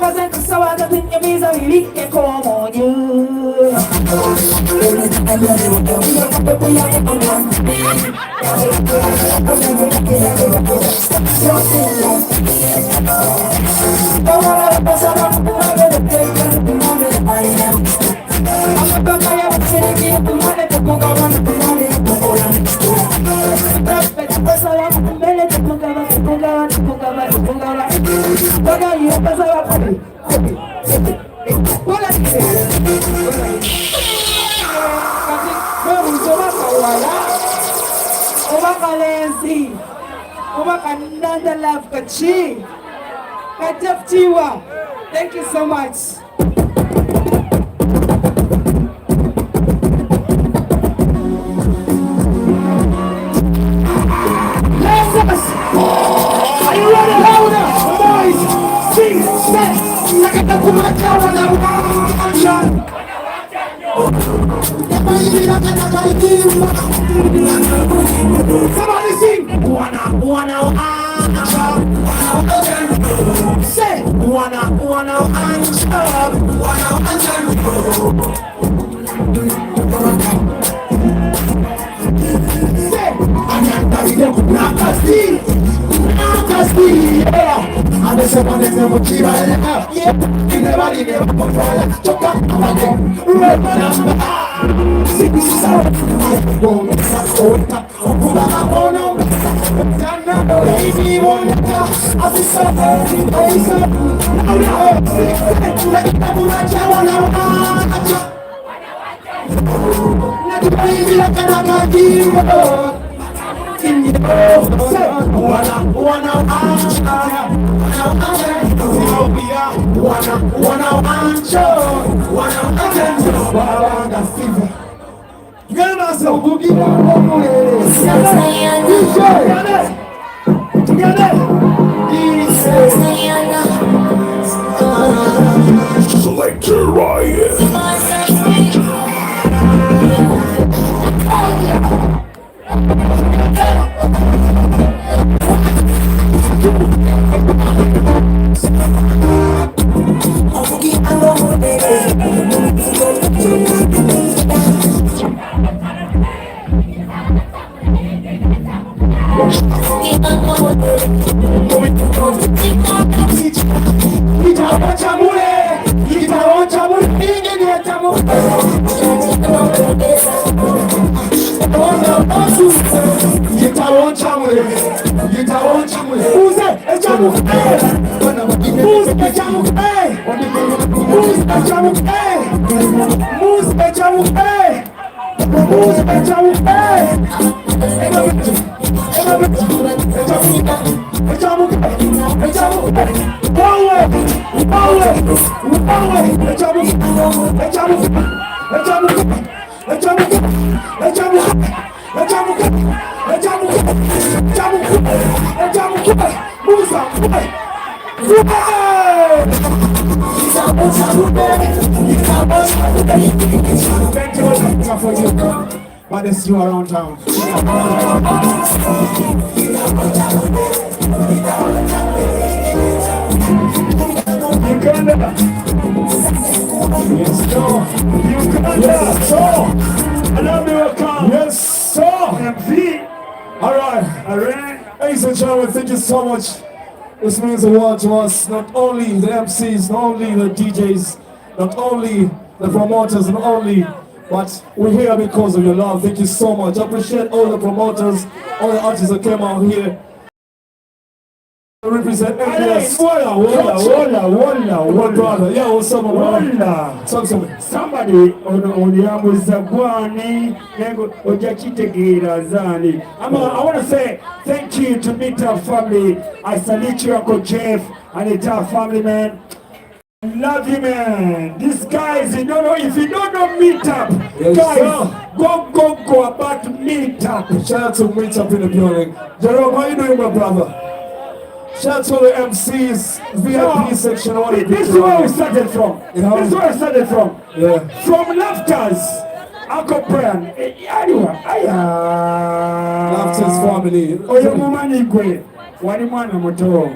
Cause I think you be so really come on you. Thank you so much. Are you ready, louder? Boys, sing, set, like a somebody sing. Say, wanna and the second is never keep my life. Yeah, you never control. Chuck up, red number. 6 hours. Go, baby, one I see something. Selector Ryan. But it's you around town. Uganda. Yes, sir. Uganda. Yes, sir. Allow me welcome. Yes, sir. MP. All right. Ladies and gentlemen, thank you so much. This means a lot to us. Not only the MCs, not only the DJs, not only the promoters, not only, but we're here because of your love. Thank you so much. I appreciate all the promoters, all the artists that came out here. Represent MPS. What brother? Yeah, what's up, brother? Talk to me. Somebody on the Amuzagwani, Ojachitegirazani. I want to say thank you to Meetup family. I salute you, Uncle Jeff, and the entire family, man. Love you, man. These guys, you don't know, if you don't know Meetup, yes, guys, go about Meetup. Shout out to Meetup in the building. Jerome, how you doing, my brother? Shout out to the MCs, VIP section. This is where we started from. This is where I started from. Yeah. From Laughters, Uncle Brian. Laughter's family. Oyo mumani gwe. Wali mwana muto.